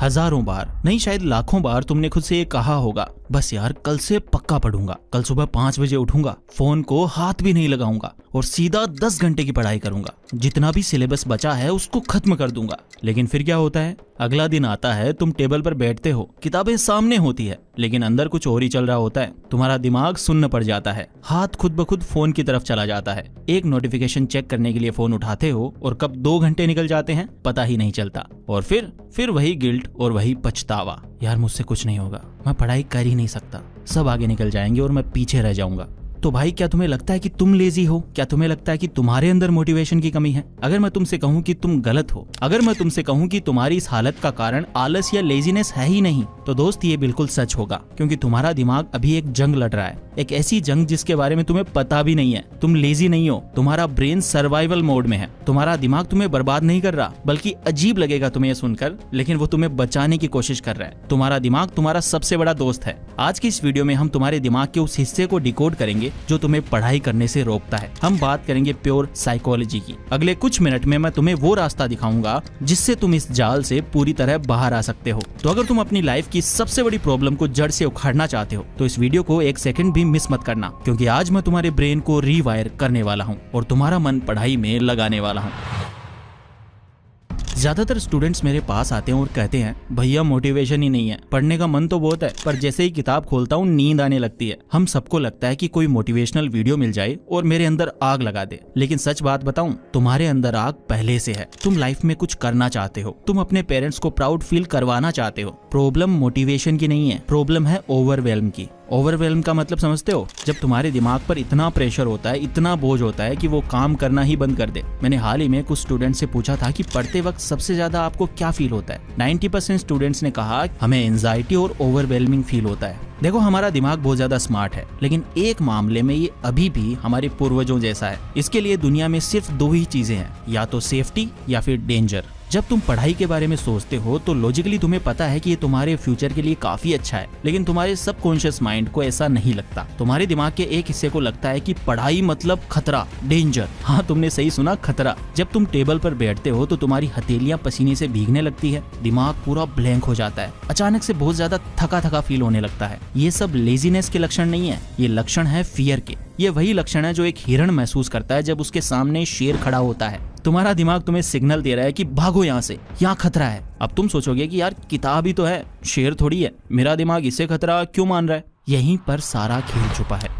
हजारों बार नहीं शायद लाखों बार तुमने खुद से ये कहा होगा, बस यार कल से पक्का पढ़ूंगा, कल सुबह 5 बजे उठूंगा, फोन को हाथ भी नहीं लगाऊंगा और सीधा 10 घंटे की पढ़ाई करूंगा, जितना भी सिलेबस बचा है उसको खत्म कर दूंगा। लेकिन फिर क्या होता है, अगला दिन आता है, तुम टेबल पर बैठते हो, किताबें सामने होती है, लेकिन अंदर कुछ और ही चल रहा होता है। तुम्हारा दिमाग सुन्न पड़ जाता है, हाथ खुद ब खुद फोन की तरफ चला जाता है। एक नोटिफिकेशन चेक करने के लिए फोन उठाते हो और कब 2 घंटे निकल जाते हैं पता ही नहीं चलता। और फिर वही गिल्ट और वही पछतावा, यार मुझसे कुछ नहीं होगा, मैं पढ़ाई कर ही नहीं सकता, सब आगे निकल जाएंगे और मैं पीछे रह जाऊंगा। तो भाई क्या तुम्हें लगता है कि तुम लेजी हो? क्या तुम्हें लगता है कि तुम्हारे अंदर मोटिवेशन की कमी है? अगर मैं तुमसे कहूँ कि तुम गलत हो, अगर मैं तुमसे कहूँ कि तुम्हारी इस हालत का कारण आलस या लेजीनेस है ही नहीं, तो दोस्त ये बिल्कुल सच होगा, क्योंकि तुम्हारा दिमाग अभी एक जंग लड़ रहा है, एक ऐसी जंग जिसके बारे में तुम्हें पता भी नहीं है। तुम लेजी नहीं हो, तुम्हारा ब्रेन सर्वाइवल मोड में है। तुम्हारा दिमाग तुम्हें बर्बाद नहीं कर रहा, बल्कि अजीब लगेगा तुम्हें ये सुनकर, लेकिन वो तुम्हें बचाने की कोशिश कर रहा है। तुम्हारा दिमाग तुम्हारा सबसे बड़ा दोस्त है। आज की इस वीडियो में हम तुम्हारे दिमाग के उस हिस्से को डिकोड करेंगे जो तुम्हें पढ़ाई करने से रोकता है। हम बात करेंगे प्योर साइकोलॉजी की। अगले कुछ मिनट में मैं तुम्हें वो रास्ता दिखाऊंगा जिससे तुम इस जाल से पूरी तरह बाहर आ सकते हो। तो अगर तुम अपनी लाइफ की सबसे बड़ी प्रॉब्लम को जड़ से उखाड़ना चाहते हो तो इस वीडियो को 1 सेकंड भी मिस मत करना, क्योंकि आज मैं तुम्हारे ब्रेन को रीवायर करने वाला हूँ और तुम्हारा मन पढ़ाई में लगाने वाला हूँ। ज्यादातर स्टूडेंट्स मेरे पास आते हैं और कहते हैं भैया मोटिवेशन ही नहीं है, पढ़ने का मन तो बहुत है पर जैसे ही किताब खोलता हूँ नींद आने लगती है। हम सबको लगता है कि कोई मोटिवेशनल वीडियो मिल जाए और मेरे अंदर आग लगा दे, लेकिन सच बात बताऊं, तुम्हारे अंदर आग पहले से है। तुम लाइफ में कुछ करना चाहते हो, तुम अपने पेरेंट्स को प्राउड फील करवाना चाहते हो। प्रॉब्लम मोटिवेशन की नहीं है, प्रॉब्लम है ओवरवेल्म की। ओवरवेल्म का मतलब समझते हो? जब तुम्हारे दिमाग पर इतना प्रेशर होता है, इतना बोझ होता है कि वो काम करना ही बंद कर दे। मैंने हाल ही में कुछ स्टूडेंट से पूछा था कि पढ़ते वक्त सबसे ज्यादा आपको क्या फील होता है। 90% स्टूडेंट्स ने कहा हमें एंजाइटी और ओवरवेल्मिंग फील होता है। देखो, हमारा दिमाग बहुत ज्यादा स्मार्ट है, लेकिन एक मामले में ये अभी भी हमारे पूर्वजों जैसा है। इसके लिए दुनिया में सिर्फ 2 ही चीजें हैं, या तो सेफ्टी या फिर डेंजर। जब तुम पढ़ाई के बारे में सोचते हो तो लॉजिकली तुम्हें पता है कि ये तुम्हारे फ्यूचर के लिए काफी अच्छा है, लेकिन तुम्हारे सबकॉन्शियस माइंड को ऐसा नहीं लगता। तुम्हारे दिमाग के एक हिस्से को लगता है कि पढ़ाई मतलब खतरा, डेंजर। हाँ, तुमने सही सुना, खतरा। जब तुम टेबल पर बैठते हो तो तुम्हारी हथेलियां पसीने से भीगने लगती है, दिमाग पूरा ब्लैंक हो जाता है, अचानक से बहुत ज्यादा थका थका फील होने लगता है। ये सब लेजीनेस के लक्षण नहीं है, ये लक्षण है फियर के। ये वही लक्षण है जो एक हिरण महसूस करता है जब उसके सामने शेर खड़ा होता है। तुम्हारा दिमाग तुम्हें सिग्नल दे रहा है कि भागो यहाँ से, यहाँ खतरा है। अब तुम सोचोगे कि यार किताब ही तो है, शेर थोड़ी है, मेरा दिमाग इससे खतरा क्यों मान रहा है? यहीं पर सारा खेल छुपा है।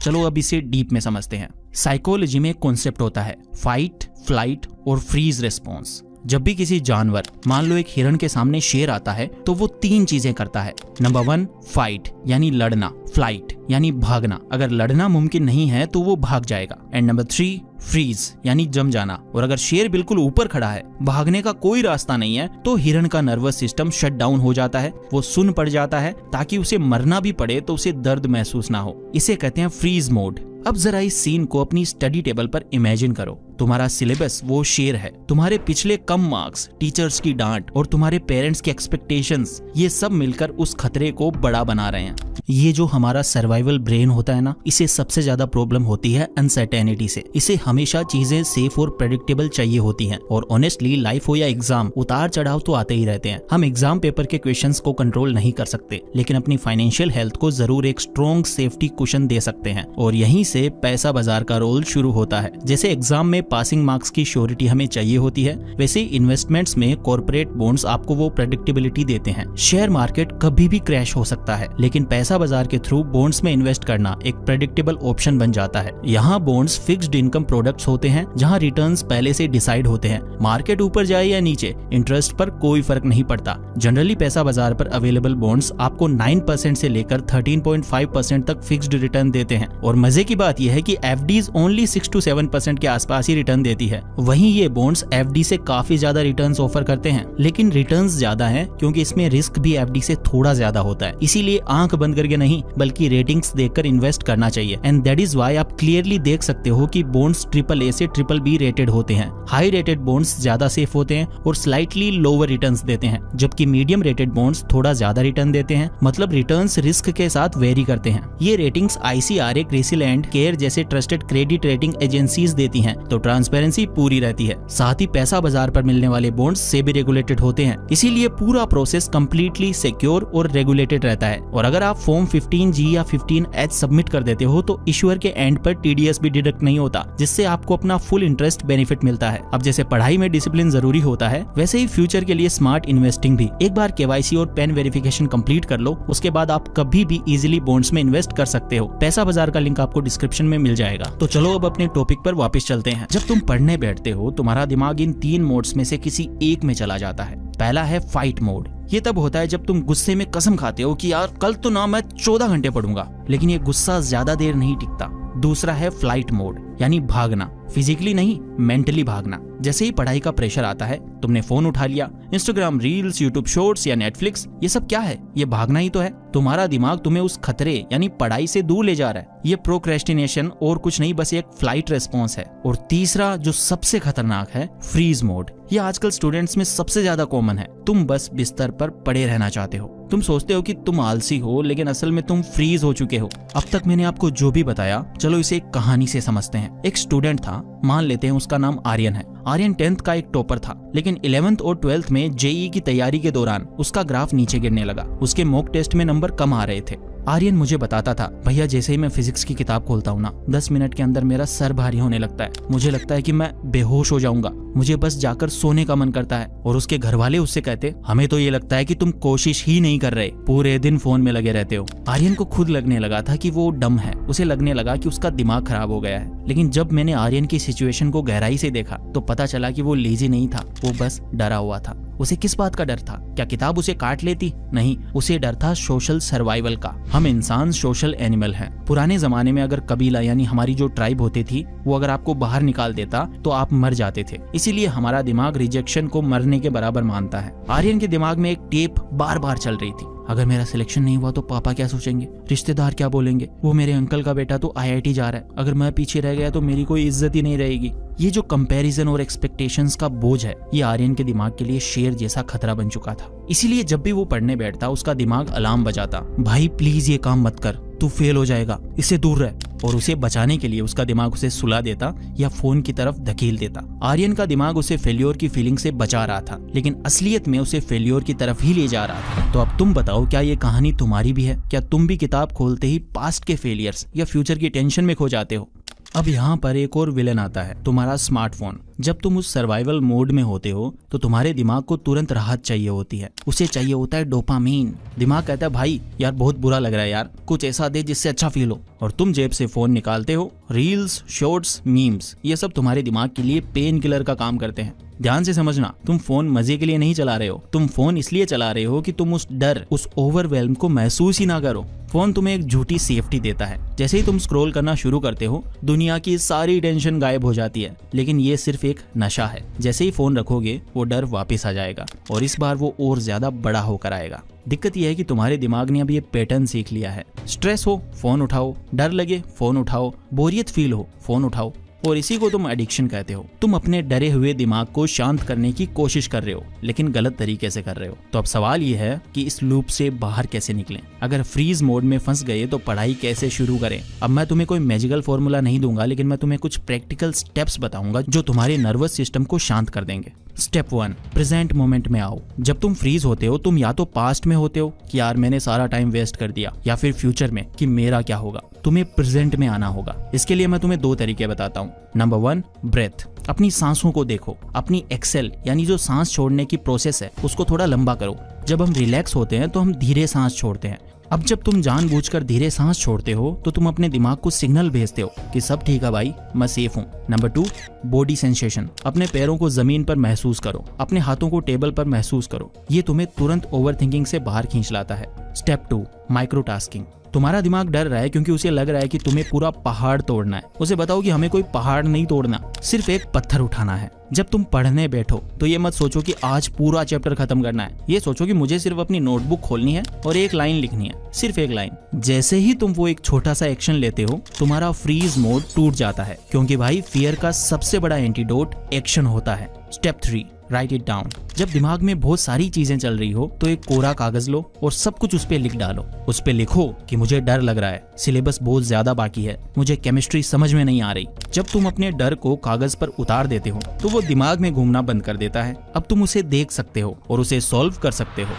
चलो अब इसे डीप में समझते हैं। साइकोलॉजी में एक कॉन्सेप्ट होता है फाइट, फ्लाइट और फ्रीज रिस्पॉन्स। जब भी किसी जानवर, मान लो एक हिरण के सामने शेर आता है, तो वो 3 चीजें करता है। नंबर 1 फाइट यानी लड़ना, फ्लाइट यानी भागना, अगर लड़ना मुमकिन नहीं है तो वो भाग जाएगा, एंड नंबर 3 फ्रीज यानी जम जाना। और अगर शेर बिल्कुल ऊपर खड़ा है, भागने का कोई रास्ता नहीं है, तो हिरण का नर्वस सिस्टम शट डाउन हो जाता है, वो सुन्न पड़ जाता है, ताकि उसे मरना भी पड़े तो उसे दर्द महसूस ना हो। इसे कहते हैं फ्रीज मोड। अब जरा इस सीन को अपनी स्टडी टेबल पर इमेजिन करो। तुम्हारा सिलेबस वो शेर है, तुम्हारे पिछले कम मार्क्स, टीचर्स की डांट और तुम्हारे पेरेंट्स की एक्सपेक्टेशंस, ये सब मिलकर उस खतरे को बड़ा बना रहे हैं। ये जो हमारा सर्वाइवल ब्रेन होता है ना, इसे सबसे ज्यादा प्रॉब्लम होती है अनसर्टेनिटी से। इसे हमेशा चीजें सेफ और प्रेडिक्टेबल चाहिए होती हैं, और ऑनेस्टली लाइफ हो या एग्जाम, उतार चढ़ाव तो आते ही रहते हैं। हम एग्जाम पेपर के क्वेश्चंस को कंट्रोल नहीं कर सकते, लेकिन अपनी फाइनेंशियल हेल्थ को जरूर एक स्ट्रॉन्ग सेफ्टी कुशन दे सकते हैं। और यहीं से पैसा बाजार का रोल शुरू होता है। जैसे एग्जाम में पासिंग मार्क्स की श्योरिटी हमें चाहिए होती है, वैसे इन्वेस्टमेंट्स में कॉर्पोरेट बॉन्ड्स आपको वो प्रेडिक्टेबिलिटी देते हैं। शेयर मार्केट कभी भी क्रैश हो सकता है, लेकिन पैसा बाजार के थ्रू बॉन्ड्स में इन्वेस्ट करना एक प्रेडिक्टेबल ऑप्शन बन जाता है। यहाँ बॉन्ड्स फिक्स्ड इनकम प्रोडक्ट्स होते हैं, जहाँ रिटर्न्स पहले से डिसाइड होते हैं। मार्केट ऊपर जाए या नीचे, इंटरेस्ट पर कोई फर्क नहीं पड़ता। जनरली पैसा बाजार पर अवेलेबल बॉन्ड्स आपको 9% से लेकर 13.5% तक फिक्स्ड रिटर्न देते हैं। और मजे की बात यह है कि एफडीज ओनली 6 to 7% के आसपास ही रिटर्न देती है। वहीं ये बॉन्ड्स एफडी से काफी ज्यादा रिटर्न्स ऑफर करते हैं, लेकिन रिटर्न्स ज्यादा हैं क्योंकि इसमें रिस्क भी एफडी से थोड़ा ज्यादा होता है। इसीलिए आंख बंद करके करके नहीं बल्कि रेटिंग्स देखकर इन्वेस्ट करना चाहिए। एंड दैट इज व्हाई आप क्लियरली देख सकते हो कि बॉन्ड्स AAA से BBB रेटेड होते हैं। हाई रेटेड बॉन्ड्स ज्यादा सेफ होते हैं और स्लाइटली लोअर रिटर्न्स देते हैं, जबकि मीडियम रेटेड बॉन्ड्स थोड़ा ज्यादा रिटर्न देते हैं, मतलब रिटर्न्स रिस्क के साथ वेरी करते हैं। ये ratings ICRA, CRISIL and care जैसे ट्रस्टेड क्रेडिट रेटिंग एजेंसीज देती हैं, तो ट्रांसपेरेंसी पूरी रहती है। साथ ही पैसा बाजार पर मिलने वाले बॉन्ड्स से भी रेगुलेटेड होते हैं, इसीलिए पूरा प्रोसेस कंप्लीटली सिक्योर और रेगुलेटेड रहता है। और अगर आप फॉर्म 15G या 15H सबमिट कर देते हो तो इश्यूअर के एंड पर TDS भी डिडक्ट नहीं होता, जिससे आपको अपना फुल इंटरेस्ट बेनिफिट मिलता है। अब जैसे पढ़ाई में डिसिप्लिन जरूरी होता है, वैसे ही फ्यूचर के लिए स्मार्ट इन्वेस्टिंग भी। एक बार KYC और पैन वेरिफिकेशन कंप्लीट कर लो, उसके बाद आप कभी भी इजीली बॉन्ड्स में इन्वेस्ट कर सकते हो। पैसा बाजार का लिंक आपको डिस्क्रिप्शन में मिल जाएगा। तो चलो अब अपने टॉपिक पर वापस चलते हैं। जब तुम पढ़ने बैठते हो तुम्हारा दिमाग इन 3 मोड्स में से किसी एक में चला जाता है। पहला है फाइट मोड। ये तब होता है जब तुम गुस्से में कसम खाते हो कि यार कल तो ना मैं 14 घंटे पढ़ूंगा, लेकिन ये गुस्सा ज्यादा देर नहीं टिकता। दूसरा है फ्लाइट मोड, यानी भागना, फिजिकली नहीं मेंटली भागना। जैसे ही पढ़ाई का प्रेशर आता है, तुमने फोन उठा लिया, इंस्टाग्राम रील्स, यूट्यूब शॉर्ट्स या नेटफ्लिक्स, ये सब क्या है? ये भागना ही तो है। तुम्हारा दिमाग तुम्हें उस खतरे यानी पढ़ाई से दूर ले जा रहा है। ये प्रोक्रेस्टिनेशन और कुछ नहीं, बस एक फ्लाइट रेस्पॉन्स है। और तीसरा जो सबसे खतरनाक है, फ्रीज मोड। ये आजकल स्टूडेंट्स में सबसे ज्यादा कॉमन है। तुम बस बिस्तर पर पड़े रहना चाहते हो। तुम सोचते हो कि तुम आलसी हो, लेकिन असल में तुम फ्रीज हो चुके हो। अब तक मैंने आपको जो भी बताया, चलो इसे एक कहानी से समझते हैं। एक स्टूडेंट था, मान लेते हैं उसका नाम आर्यन है। आर्यन 10th का एक टॉपर था, लेकिन 11th और 12th में JEE की तैयारी के दौरान उसका ग्राफ नीचे गिरने लगा। उसके मॉक टेस्ट में नंबर कम आ रहे थे। आर्यन मुझे बताता था, भैया जैसे ही मैं फिजिक्स की किताब खोलता हूँ ना, 10 मिनट के अंदर मेरा सर भारी होने लगता है। मुझे लगता है कि मैं बेहोश हो जाऊंगा, मुझे बस जाकर सोने का मन करता है। और उसके घर वाले उससे कहते, हमें तो ये लगता है कि तुम कोशिश ही नहीं कर रहे, पूरे दिन फोन में लगे रहते हो। आर्यन को खुद लगने लगा था कि वो डम है, उसे लगने लगा कि उसका दिमाग खराब हो गया है। लेकिन जब मैंने आर्यन की सिचुएशन को गहराई से देखा तो पता चला कि वो लेजी नहीं था, वो बस डरा हुआ था। उसे किस बात का डर था? क्या किताब उसे काट लेती? नहीं, उसे डर था सोशल सर्वाइवल का। हम इंसान सोशल एनिमल हैं। पुराने जमाने में अगर कबीला यानी हमारी जो ट्राइब होती थी, वो अगर आपको बाहर निकाल देता तो आप मर जाते थे। इसीलिए हमारा दिमाग रिजेक्शन को मरने के बराबर मानता है। आर्यन के दिमाग में एक टेप बार बार चल रही थी, अगर मेरा सिलेक्शन नहीं हुआ तो पापा क्या सोचेंगे, रिश्तेदार क्या बोलेंगे, वो मेरे अंकल का बेटा तो IIT जा रहा है, अगर मैं पीछे रह गया तो मेरी कोई इज्जत ही नहीं रहेगी। ये जो कंपैरिजन और एक्सपेक्टेशंस का बोझ है, ये आर्यन के दिमाग के लिए शेर जैसा खतरा बन चुका था। इसीलिए जब भी वो पढ़ने बैठता, उसका दिमाग अलार्म बजाता, भाई प्लीज ये काम मत कर, तू फेल हो जाएगा, इससे दूर रह। और उसे बचाने के लिए उसका दिमाग उसे सुला देता या फोन की तरफ धकेल देता। आर्यन का दिमाग उसे फेल्योर की फीलिंग से बचा रहा था, लेकिन असलियत में उसे फेल्योर की तरफ ही ले जा रहा था। तो अब तुम बताओ, क्या ये कहानी तुम्हारी भी है? क्या तुम भी किताब खोलते ही पास्ट के फेलियर्स या फ्यूचर की टेंशन में खो जाते हो? अब यहाँ पर एक और विलन आता है, तुम्हारा स्मार्टफोन। जब तुम उस सर्वाइवल मोड में होते हो तो तुम्हारे दिमाग को तुरंत राहत चाहिए होती है, उसे चाहिए होता है डोपामीन। दिमाग कहता है, भाई यार बहुत बुरा लग रहा है यार, कुछ ऐसा दे जिससे अच्छा फील हो। और तुम जेब से फोन निकालते हो। रील्स, शॉर्ट्स, मीम्स, ये सब तुम्हारे दिमाग के लिए पेन किलर का काम करते हैं। ध्यान से समझना, तुम फोन मजे के लिए नहीं चला रहे हो, तुम फोन इसलिए चला रहे हो कि तुम उस डर, उस ओवरवेल्म को महसूस ही ना करो। फोन तुम्हें एक झूठी सेफ्टी देता है। जैसे ही तुम स्क्रॉल करना शुरू करते हो, दुनिया की सारी टेंशन गायब हो जाती है, लेकिन ये सिर्फ एक नशा है। जैसे ही फोन रखोगे, वो डर वापस आ जाएगा और इस बार वो और ज्यादा बड़ा होकर आएगा। दिक्कत यह है कि तुम्हारे दिमाग ने अब ये पैटर्न सीख लिया है। स्ट्रेस हो, फोन उठाओ, डर लगे, फोन उठाओ, बोरियत फील हो, फोन उठाओ, और इसी को तुम एडिक्शन कहते हो। तुम अपने डरे हुए दिमाग को शांत करने की कोशिश कर रहे हो, लेकिन गलत तरीके से कर रहे हो। तो अब सवाल ये है कि इस लूप से बाहर कैसे निकलें? अगर फ्रीज मोड में फंस गए तो पढ़ाई कैसे शुरू करें? अब मैं तुम्हें कोई मैजिकल फॉर्मूला नहीं दूंगा, लेकिन मैं तुम्हें कुछ प्रैक्टिकल स्टेप्स बताऊंगा जो तुम्हारे नर्वस सिस्टम को शांत कर देंगे। स्टेप 1, प्रेजेंट मोमेंट में आओ। जब तुम फ्रीज होते हो, तुम या तो पास्ट में होते हो कि यार मैंने सारा टाइम वेस्ट कर दिया, या फिर फ्यूचर में कि मेरा क्या होगा। तुम्हें प्रेजेंट में आना होगा। इसके लिए मैं तुम्हें 2 तरीके बताता हूँ। Number 1, breath. अपनी सांसों को देखो, अपनी एक्सेल यानी जो सांस छोड़ने की प्रोसेस है उसको थोड़ा लंबा करो। जब हम रिलैक्स होते हैं तो हम धीरे सांस छोड़ते हैं। अब जब तुम जानबूझकर धीरे सांस छोड़ते हो तो तुम अपने दिमाग को सिग्नल भेजते हो कि सब ठीक है भाई, मैं सेफ हूँ। Number 2, body sensation. अपने पैरों को जमीन पर महसूस करो, अपने हाथों को टेबल पर महसूस करो। ये तुम्हें तुरंत ओवरथिंकिंग से बाहर खींच लाता है। Step 2, micro tasking. तुम्हारा दिमाग डर रहा है क्योंकि उसे लग रहा है कि तुम्हें पूरा पहाड़ तोड़ना है। उसे बताओ कि हमें कोई पहाड़ नहीं तोड़ना, सिर्फ एक पत्थर उठाना है। जब तुम पढ़ने बैठो तो ये मत सोचो कि आज पूरा चैप्टर खत्म करना है। ये सोचो कि मुझे सिर्फ अपनी नोटबुक खोलनी है और एक लाइन लिखनी है, सिर्फ एक लाइन। जैसे ही तुम वो एक छोटा सा एक्शन लेते हो, तुम्हारा फ्रीज मोड टूट जाता है, क्योंकि भाई फियर का सबसे बड़ा एंटीडोट एक्शन होता है। Step 3, right it down. जब दिमाग में बहुत सारी चीजें चल रही हो तो एक कोरा कागज लो और सब कुछ उस पे लिख डालो। उस पे लिखो कि मुझे डर लग रहा है, सिलेबस बहुत ज्यादा बाकी है, मुझे केमिस्ट्री समझ में नहीं आ रही। जब तुम अपने डर को कागज पर उतार देते हो तो वो दिमाग में घूमना बंद कर देता है। अब तुम उसे देख सकते हो और उसे सॉल्व कर सकते हो।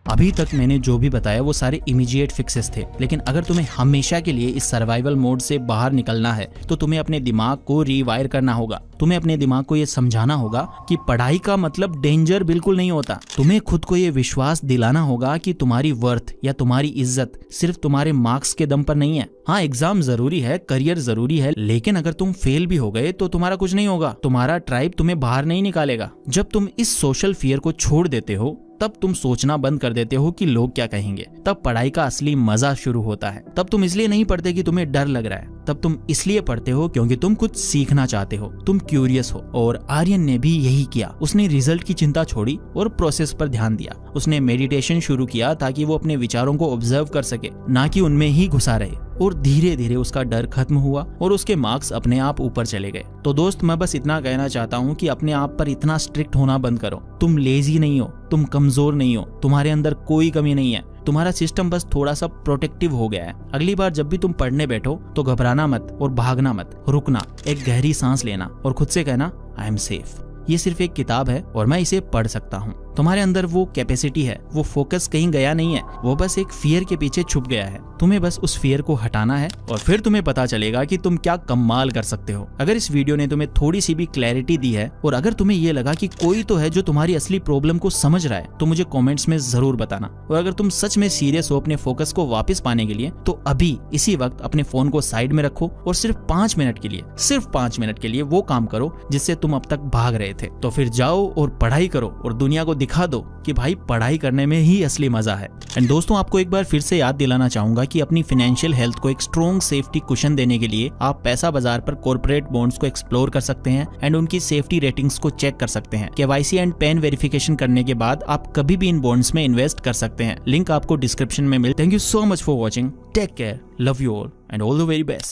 अभी तक मैंने जो भी बताया वो सारे इमीडिएट फिक्सेस थे, लेकिन अगर तुम्हें हमेशा के लिए इस सर्वाइवल मोड से बाहर निकलना है तो तुम्हें अपने दिमाग को रीवायर करना होगा। तुम्हें अपने दिमाग को ये समझाना होगा कि पढ़ाई का मतलब डेंजर बिल्कुल नहीं होता। तुम्हें खुद को ये विश्वास दिलाना होगा कि तुम्हारी वर्थ या तुम्हारी इज्जत सिर्फ तुम्हारे मार्क्स के दम पर नहीं है। हाँ, एग्जाम जरूरी है, करियर जरूरी है, लेकिन अगर तुम फेल भी हो गए तो तुम्हारा कुछ नहीं होगा। तुम्हारा ट्राइब तुम्हें बाहर नहीं निकालेगा। जब तुम इस सोशल फियर को छोड़ देते हो तब तुम सोचना बंद कर देते हो कि लोग क्या कहेंगे। तब पढ़ाई का असली मजा शुरू होता है। तब तुम इसलिए नहीं पढ़ते कि तुम्हें डर लग रहा है, तब तुम इसलिए पढ़ते हो क्योंकि तुम कुछ सीखना चाहते हो, तुम क्यूरियस हो। और आर्यन ने भी यही किया। उसने रिजल्ट की चिंता छोड़ी और प्रोसेस पर ध्यान दिया। उसने मेडिटेशन शुरू किया ताकि वो अपने विचारों को ऑब्जर्व कर सके, ना कि उनमें ही घुसा रहे। और धीरे धीरे उसका डर खत्म हुआ और उसके मार्क्स अपने आप ऊपर चले गए। तो दोस्त, मैं बस इतना कहना चाहता हूँ कि अपने आप पर इतना स्ट्रिक्ट होना बंद करो। तुम लेजी नहीं हो, तुम कमजोर नहीं हो, तुम्हारे अंदर कोई कमी नहीं है। तुम्हारा सिस्टम बस थोड़ा सा प्रोटेक्टिव हो गया है। अगली बार जब भी तुम पढ़ने बैठो तो घबराना मत और भागना मत, रुकना, एक गहरी सांस लेना और खुद से कहना आई एम सेफ। ये सिर्फ एक किताब है और मैं इसे पढ़ सकता हूँ। तुम्हारे अंदर वो कैपेसिटी है, वो फोकस कहीं गया नहीं है, वो बस एक फियर के पीछे छुप गया है। तुम्हें बस उस फियर को हटाना है और फिर तुम्हें पता चलेगा कि तुम क्या कमाल कर सकते हो। अगर इस वीडियो ने तुम्हें थोड़ी सी भी क्लैरिटी दी है और अगर तुम्हें ये लगा कि कोई तो है जो तुम्हारी असली प्रॉब्लम को समझ रहा है, तो मुझे कमेंट्स में जरूर बताना। और अगर तुम सच में सीरियस हो अपने फोकस को वापस पाने के लिए, तो अभी इसी वक्त अपने फोन को साइड में रखो और सिर्फ 5 मिनट के लिए, सिर्फ 5 मिनट के लिए वो काम करो जिससे तुम अब तक भाग रहे थे। तो फिर जाओ और पढ़ाई करो और दुनिया को दिखा दो कि भाई पढ़ाई करने में ही असली मजा है। एंड दोस्तों, आपको एक बार फिर से याद दिलाना चाहूंगा कि अपनी फाइनेंशियल हेल्थ को एक स्ट्रॉन्ग सेफ्टी कुशन देने के लिए आप पैसा बाजार पर कॉर्पोरेट बॉन्ड्स को एक्सप्लोर कर सकते हैं एंड उनकी सेफ्टी रेटिंग्स को चेक कर सकते हैं। केवाईसी एंड पैन वेरिफिकेशन करने के बाद आप कभी भी इन बॉन्ड्स में इन्वेस्ट कर सकते हैं। लिंक आपको डिस्क्रिप्शन में मिल। Thank you so much for watching. Take care, love you all and all the very best.